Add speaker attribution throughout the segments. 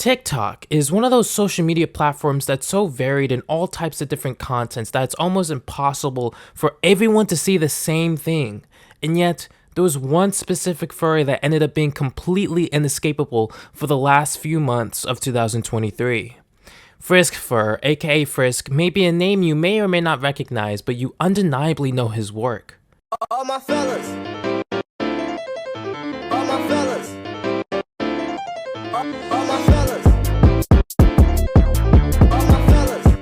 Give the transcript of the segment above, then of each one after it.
Speaker 1: TikTok is one of those social media platforms that's so varied in all types of different contents that it's almost impossible for everyone to see the same thing. And yet, there was one specific furry that ended up being completely inescapable for the last few months of 2023. Frizk Fur, aka Frizk, may be a name you may or may not recognize, but you undeniably know his work.
Speaker 2: All my fellas, all my fellas, all my fellas, all my fellas, all my fellas, all my fellas,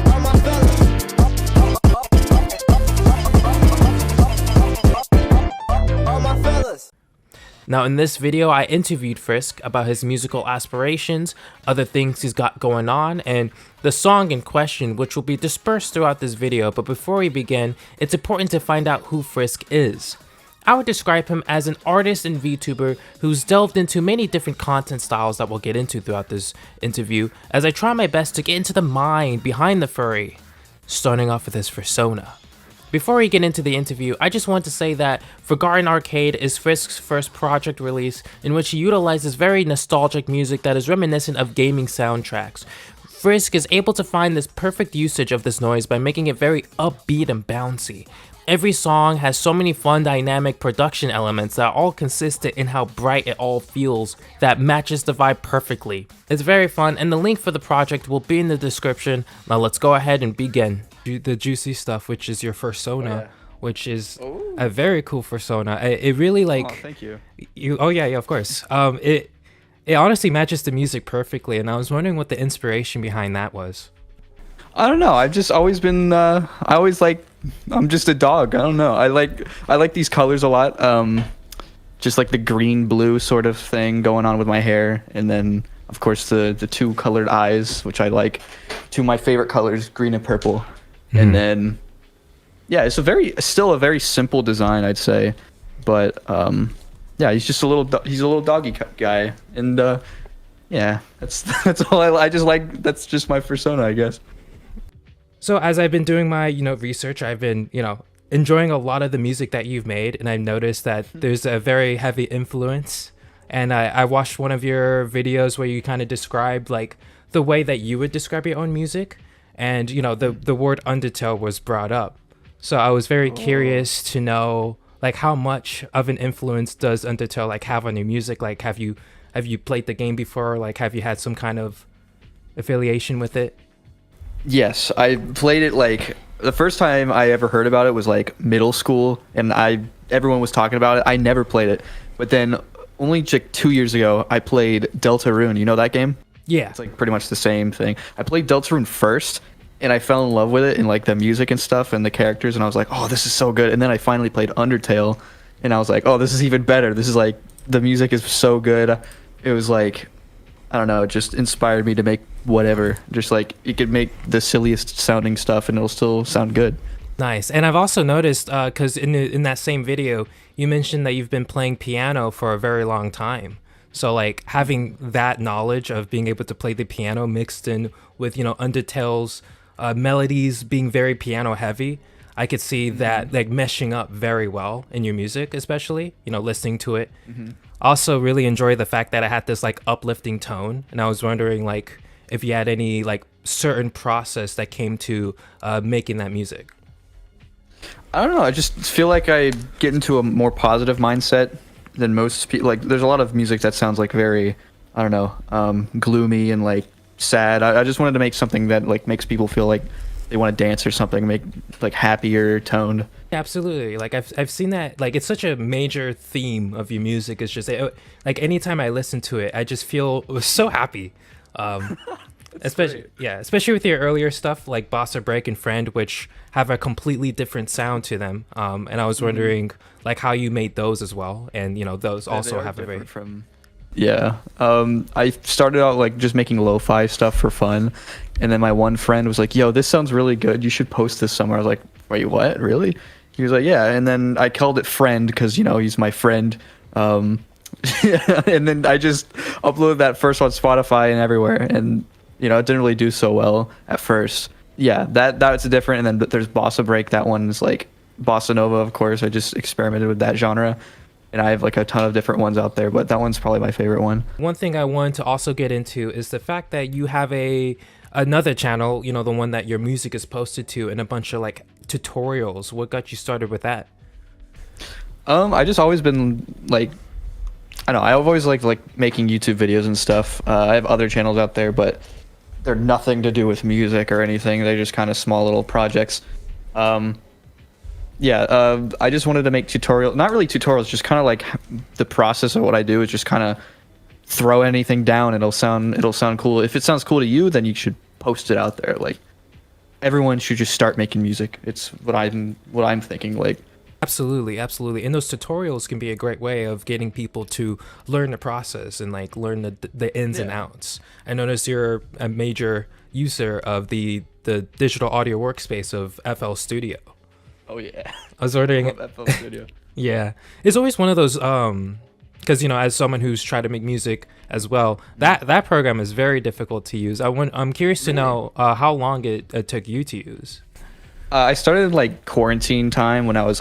Speaker 2: all my fellas, all my fellas.
Speaker 1: Now in this video, I interviewed Frizk about his musical aspirations, other things he's got going on, and the song in question, which will be dispersed throughout this video. But before we begin, it's important to find out who Frizk is. I would describe him as an artist and VTuber who's delved into many different content styles that we'll get into throughout this interview, as I try my best to get into the mind behind the furry, starting off with his Fursona. Before we get into the interview, I just want to say that Forgotten Arcade is Frizk's first project release in which he utilizes very nostalgic music that is reminiscent of gaming soundtracks. Frizk is able to find this perfect usage of this noise by making it very upbeat and bouncy. Every song has so many fun dynamic production elements that are all consistent in how bright it all feels that matches the vibe perfectly. It's very fun, and the link for the project will be in the description. Now let's go ahead and begin. The juicy stuff, which is your Fursona, which is a very cool Fursona. It really like.
Speaker 3: Oh, thank you.
Speaker 1: Oh yeah, of course. It honestly matches the music perfectly, and I was wondering what the inspiration behind that was.
Speaker 3: I don't know. I've just always been. I always like. I'm just a dog. I don't know. I like these colors a lot. Just like the green blue sort of thing going on with my hair, and then of course the two colored eyes, which I like. Two of my favorite colors, green and purple. And then, yeah, it's still a very simple design, I'd say, but yeah, he's just a little doggy guy, and yeah, that's all I just like. That's just my persona, I guess.
Speaker 1: So as I've been doing my research, I've been enjoying a lot of the music that you've made, and I've noticed that there's a very heavy influence. And I watched one of your videos where you kind of described like the way that you would describe your own music. And the word Undertale was brought up, so I was very curious to know like how much of an influence does Undertale like have on your music. Like have you played the game before? Like have you had some kind of affiliation with it?
Speaker 3: Yes, I played it like the first time I ever heard about it was like middle school, and everyone was talking about it. I never played it, but then only like 2 years ago I played Deltarune. You know that game?
Speaker 1: Yeah,
Speaker 3: it's like pretty much the same thing. I played Deltarune first, and I fell in love with it and like the music and stuff and the characters, and I was like, oh, this is so good. And then I finally played Undertale, and I was like, oh, this is even better. This is like, the music is so good. It was like, I don't know, it just inspired me to make whatever. Just like, you could make the silliest sounding stuff and it'll still sound good.
Speaker 1: Nice. And I've also noticed, because in that same video, you mentioned that you've been playing piano for a very long time. So like having that knowledge of being able to play the piano mixed in with Undertale's melodies being very piano heavy, I could see that like meshing up very well in your music, especially listening to it. Also really enjoy the fact that it had this like uplifting tone, and I was wondering like if you had any like certain process that came to making that music.
Speaker 3: I don't know, I just feel like I get into a more positive mindset than most people. Like there's a lot of music that sounds like very, I don't know, gloomy and like sad. I just wanted to make something that like makes people feel like they want to dance or something, make like happier toned.
Speaker 1: Absolutely. Like I've seen that, like it's such a major theme of your music. It's just like anytime I listen to it, I just feel so happy. Especially with your earlier stuff like Bossa Break and Friend, which have a completely different sound to them. And I was wondering like how you made those as well, and those also have a very
Speaker 3: from. Yeah, I started out like just making lo-fi stuff for fun, and then my one friend was like, yo, this sounds really good, you should post this somewhere. I was like, wait, what, really? He was like, yeah. And then I called it Friend because he's my friend. And then I just uploaded that first on Spotify and everywhere, and it didn't really do so well at first. Yeah, that's different. And then there's Bossa Break. That one is like bossa nova, of course. I just experimented with that genre, and I have like a ton of different ones out there, but that one's probably my favorite one.
Speaker 1: One thing I wanted to also get into is the fact that you have another channel, you know, the one that your music is posted to, and a bunch of like tutorials. What got you started with that?
Speaker 3: I just always been like, I don't know, I've always liked like making YouTube videos and stuff. I have other channels out there, but they're nothing to do with music or anything. They're just kind of small little projects. I just wanted to make not really tutorials, just kind of like the process of what I do is just kind of throw anything down. It'll sound cool. If it sounds cool to you, then you should post it out there. Like everyone should just start making music. It's what I'm thinking. Like
Speaker 1: Absolutely, absolutely. And those tutorials can be a great way of getting people to learn the process and like learn the ins and outs. I noticed you're a major user of the digital audio workspace of FL Studio.
Speaker 3: Oh yeah.
Speaker 1: I was wondering.
Speaker 3: I love FL Studio.
Speaker 1: Yeah, it's always one of those because you know, as someone who's tried to make music as well, that program is very difficult to use. I'm curious to know how long it took you to use.
Speaker 3: I started like quarantine time when I was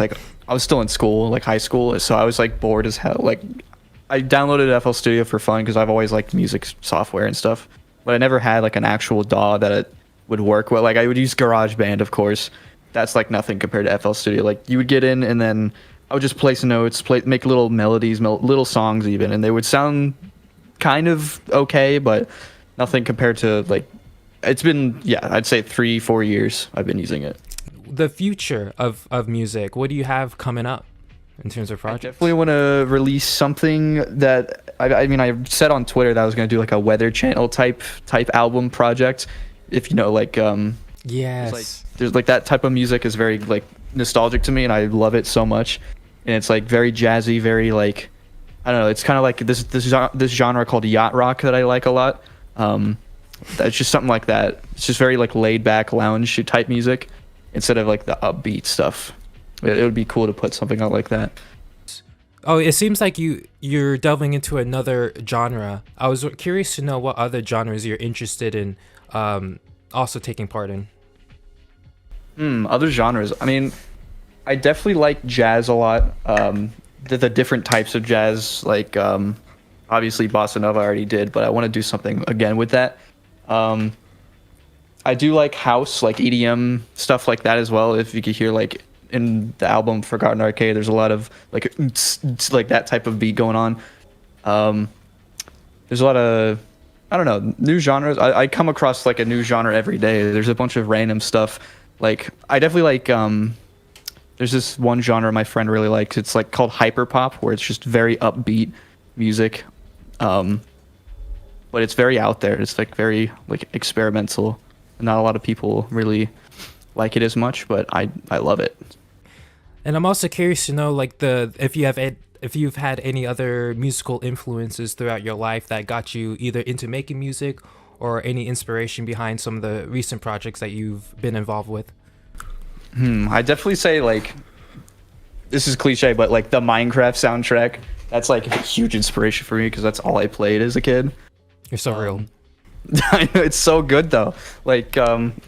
Speaker 3: still in school, like high school, so I was like bored as hell. Like I downloaded FL Studio for fun because I've always liked music software and stuff, but I never had like an actual DAW that it would work well. Like I would use GarageBand, of course. That's like nothing compared to FL Studio. Like you would get in and then I would just place notes, make little melodies, little songs even, and they would sound kind of okay, but nothing compared to like, it's been, I'd say 3-4 years I've been using it.
Speaker 1: The future of music, what do you have coming up in terms of projects?
Speaker 3: I definitely want to release something that, I mean, I said on Twitter that I was going to do like a Weather Channel type album project. If you know, like,
Speaker 1: yes.
Speaker 3: There's like that type of music is very like nostalgic to me and I love it so much. And it's like very jazzy, very like, I don't know, it's kind of like this genre called yacht rock that I like a lot. That's just something like that. It's just very like laid back lounge type music instead of like the upbeat stuff. It would be cool to put something out like that.
Speaker 1: Oh, it seems like you're delving into another genre. I was curious to know what other genres you're interested in also taking part in.
Speaker 3: Other genres. I mean, I definitely like jazz a lot. The different types of jazz, like obviously bossa nova I already did, but I want to do something again with that. I do like house, like EDM stuff like that as well. If you could hear like in the album Forgotten Arcade, there's a lot of like that type of beat going on. There's a lot of, I don't know, new genres. I come across like a new genre every day. There's a bunch of random stuff. Like I definitely like there's this one genre my friend really likes. It's like called hyperpop, where it's just very upbeat music, but it's very out there. It's like very like experimental. Not a lot of people really like it as much, but I love it.
Speaker 1: And I'm also curious to know like if you've had any other musical influences throughout your life that got you either into making music or any inspiration behind some of the recent projects that you've been involved with.
Speaker 3: I definitely say like, this is cliche, but like the Minecraft soundtrack, that's like a huge inspiration for me because that's all I played as a kid.
Speaker 1: You're so real.
Speaker 3: I know, it's so good though. Like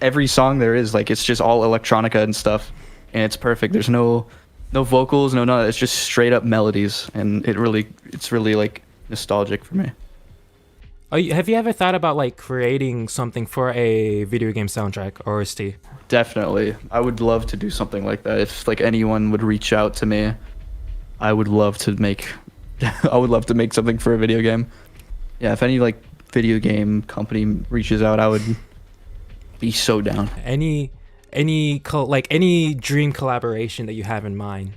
Speaker 3: every song there is, like it's just all electronica and stuff, and it's perfect. There's no vocals, no none. It's just straight up melodies, and it's really like nostalgic for me.
Speaker 1: Have you ever thought about like creating something for a video game soundtrack or OST?
Speaker 3: Definitely. I would love to do something like that. If like anyone would reach out to me, I would love to make something for a video game. Yeah, if any like video game company reaches out, I would be so down.
Speaker 1: Any dream collaboration that you have in mind?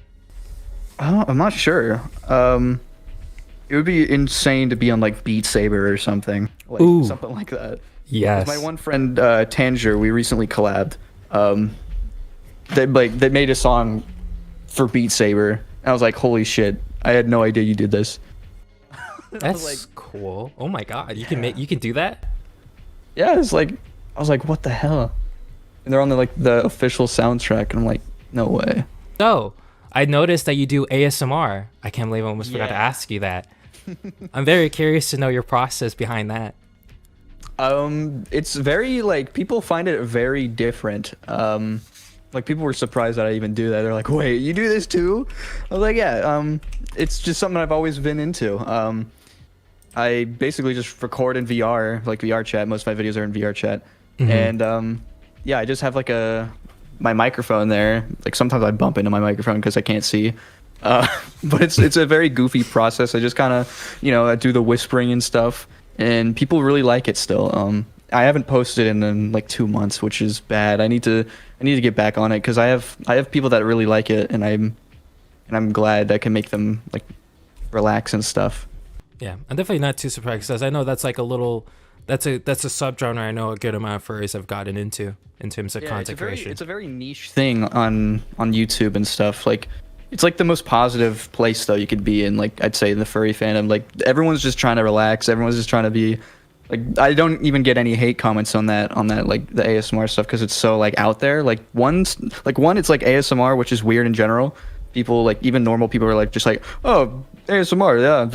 Speaker 3: I'm not sure. It would be insane to be on like Beat Saber or something. Like,
Speaker 1: ooh,
Speaker 3: something like that.
Speaker 1: Yes.
Speaker 3: My one friend Tanger, we recently collabed. They made a song for Beat Saber. And I was like, holy shit! I had no idea you did this.
Speaker 1: That's like, cool. Oh my god, you can do that?
Speaker 3: Yeah, it's like, I was like, what the hell? And they're on the official soundtrack, and I'm like, no way.
Speaker 1: So, I noticed that you do ASMR. I can't believe I almost forgot to ask you that. I'm very curious to know your process behind that.
Speaker 3: It's very like, people find it very different. Like people were surprised that I even do that. They're like, "Wait, you do this too?" I was like, "Yeah, it's just something I've always been into." I basically just record in VR, like VR chat. Most of my videos are in VR chat, and yeah, I just have like my microphone there. Like sometimes I bump into my microphone because I can't see. But it's a very goofy process. I just kind of, I do the whispering and stuff, and people really like it still. I haven't posted in like 2 months, which is bad. I need to get back on it because I have people that really like it, and I'm glad I can make them like relax and stuff.
Speaker 1: Yeah, I'm definitely not too surprised because I know that's like that's a subgenre I know a good amount of furries have gotten into in terms of content creation.
Speaker 3: It's a very niche thing on YouTube and stuff. Like, it's like the most positive place though you could be in. Like, I'd say in the furry fandom, like everyone's just trying to relax. Everyone's just trying to be like. I don't even get any hate comments on that like the ASMR stuff because it's so like out there. Like one, it's like ASMR, which is weird in general. People like even normal people are like just like, oh, ASMR, yeah,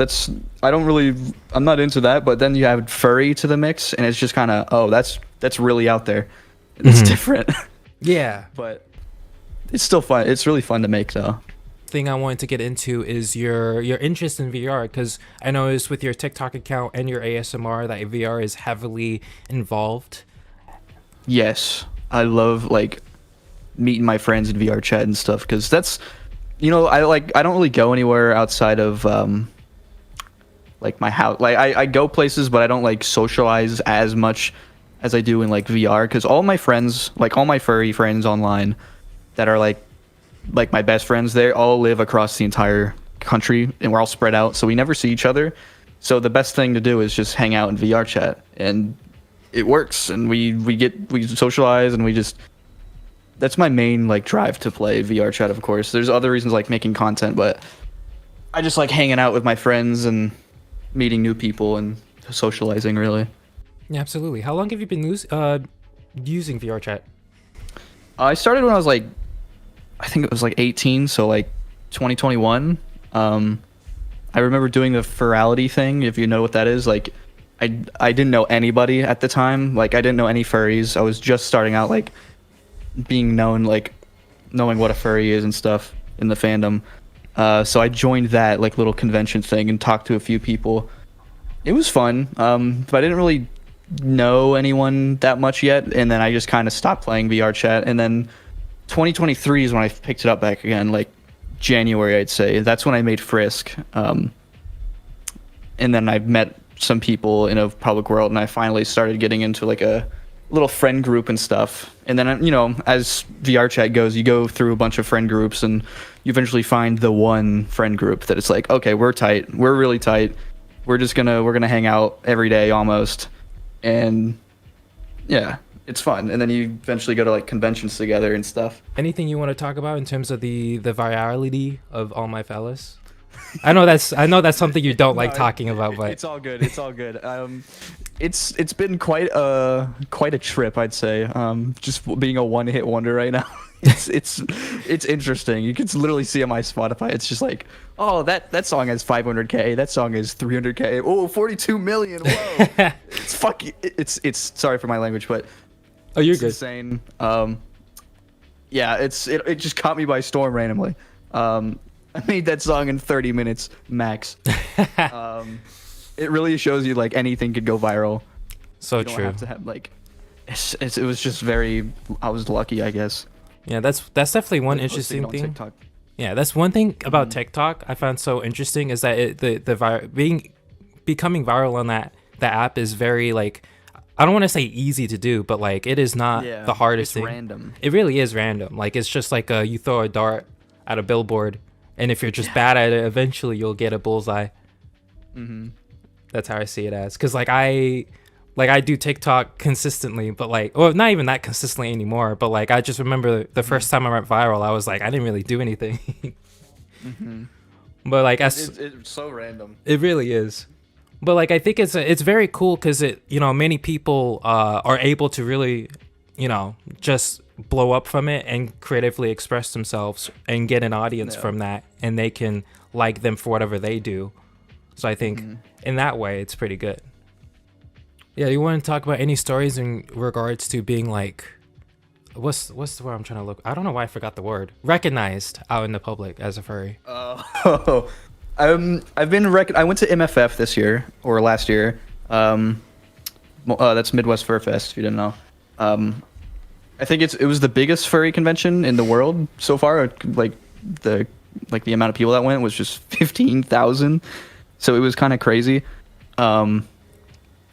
Speaker 3: I'm not into that. But then you have furry to the mix, and it's just kind of, oh, that's really out there. It's different.
Speaker 1: Yeah,
Speaker 3: but it's still fun. It's really fun to make though.
Speaker 1: Thing I wanted to get into is your interest in VR, because I noticed with your TikTok account and your ASMR that VR is heavily involved.
Speaker 3: Yes, I love like meeting my friends in VR chat and stuff because that's. I don't really go anywhere outside of like my house. Like I go places, but I don't like socialize as much as I do in like VR because all my friends, like all my furry friends online that are like my best friends, they all live across the entire country and we're all spread out, so we never see each other. So the best thing to do is just hang out in VR chat, and it works, and we socialize, and we just. That's my main like drive to play VR chat. Of course, there's other reasons like making content, but I just like hanging out with my friends and meeting new people and socializing. Really.
Speaker 1: Yeah, absolutely. How long have you been using VR chat?
Speaker 3: I started when I was like, I think it was like 18, so like 2021. I remember doing the Furality thing, if you know what that is. Like, I didn't know anybody at the time. Like, I didn't know any furries. I was just starting out like. Being known, like knowing what a furry is and stuff in the fandom, so I joined that like little convention thing and talked to a few people. It was fun, but I didn't really know anyone that much yet, and then I just kind of stopped playing VR chat, and then 2023 is when I picked it up back again, like January I'd say. That's when I made Frizk, and then I met some people in a public world, and I finally started getting into like a little friend group and stuff. And then, as VR chat goes, you go through a bunch of friend groups and you eventually find the one friend group that it's like, okay, we're tight. We're really tight. We're going to hang out every day almost. And yeah, it's fun. And then you eventually go to like conventions together and stuff.
Speaker 1: Anything you want to talk about in terms of the virality of All My Fellas? I know that's something you don't like talking about, but
Speaker 3: it's all good. It's all good. It's been quite a trip, I'd say. Just being a one-hit wonder right now. It's interesting. You can literally see on my Spotify. It's just like, oh, that song has 500K. That song is 300K. Oh, 42 million. Whoa. It's sorry for my language, but
Speaker 1: oh, you're
Speaker 3: it's
Speaker 1: good.
Speaker 3: Insane. Yeah, it just caught me by storm randomly. I made that song in 30 minutes max. It really shows you like anything could go viral.
Speaker 1: So
Speaker 3: you don't
Speaker 1: true.
Speaker 3: Have to have like, it was just very. I was lucky, I guess.
Speaker 1: Yeah, that's definitely one interesting thing.
Speaker 3: TikTok.
Speaker 1: Yeah, that's one thing about TikTok I found so interesting is that becoming viral on that app is very like, I don't want to say easy to do, but like it is not the hardest thing.
Speaker 3: It's random.
Speaker 1: It really is random. Like it's just like you throw a dart at a billboard, and if you're just bad at it, eventually you'll get a bullseye. That's how I see it as. Because like I do TikTok consistently, but like, well, not even that consistently anymore. But like I just remember the first time I went viral, I was like, I didn't really do anything. But like
Speaker 3: it's so random.
Speaker 1: It really is. But like I think it's very cool because many people are able to really just blow up from it and creatively express themselves and get an audience from that, and they can like them for whatever they do. So I think in that way it's pretty good. Yeah, you want to talk about any stories in regards to being like what's the word I'm trying to look? I don't know why I forgot the word. Recognized out in the public as a furry.
Speaker 3: Oh, I went to MFF this year or last year. That's Midwest Fur Fest. If you didn't know, I think it was the biggest furry convention in the world so far. Like the amount of people that went was just 15,000. So it was kind of crazy.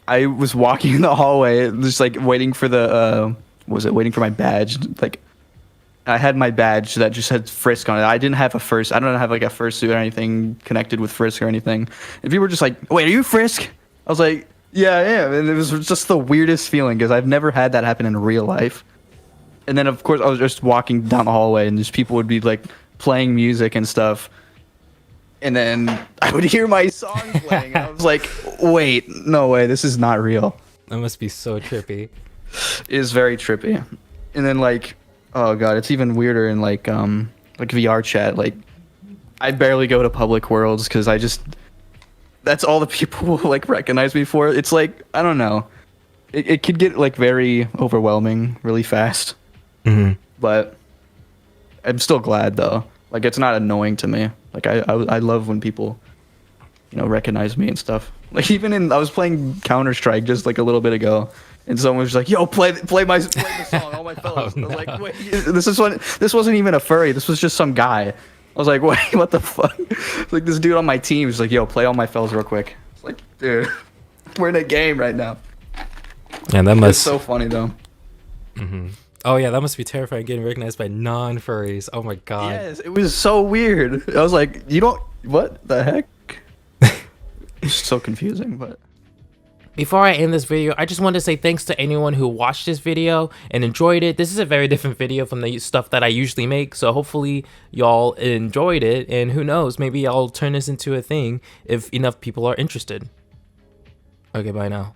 Speaker 3: I was walking in the hallway, just like waiting for waiting for my badge. Like I had my badge that just had Frizk on it. I don't have like a fursuit or anything connected with Frizk or anything. And people were just like, "Wait, are you Frizk?" I was like, "Yeah, I am." And it was just the weirdest feeling because I've never had that happen in real life. And then of course I was just walking down the hallway and just people would be like playing music and stuff. And then I would hear my song playing. And I was like, "Wait, no way, this is not real."
Speaker 1: That must be so trippy.
Speaker 3: It is very trippy. And then like, oh god, it's even weirder in like VR chat. Like I barely go to public worlds because that's all the people like recognize me for. It's like, I don't know. It could get like very overwhelming really fast.
Speaker 1: Mm-hmm.
Speaker 3: But I'm still glad though. Like it's not annoying to me. Like I love when people, recognize me and stuff. Like even I was playing Counter-Strike just like a little bit ago, and someone was just like, "Yo, play the song, all my fellas."
Speaker 1: Oh,
Speaker 3: I was
Speaker 1: no.
Speaker 3: like, "Wait, this wasn't even a furry. This was just some guy." I was like, "Wait, what the fuck?" Like this dude on my team was like, "Yo, play all my fellas real quick." It's like, dude, we're in a game right now.
Speaker 1: Yeah, that
Speaker 3: It's
Speaker 1: must.
Speaker 3: so funny though.
Speaker 1: Mm-hmm. Oh yeah, that must be terrifying getting recognized by non-furries. Oh my god.
Speaker 3: Yes, it was so weird. I was like, what the heck? It's so confusing, but.
Speaker 1: Before I end this video, I just want to say thanks to anyone who watched this video and enjoyed it. This is a very different video from the stuff that I usually make, so hopefully y'all enjoyed it, and who knows, maybe I'll turn this into a thing if enough people are interested. Okay, bye now.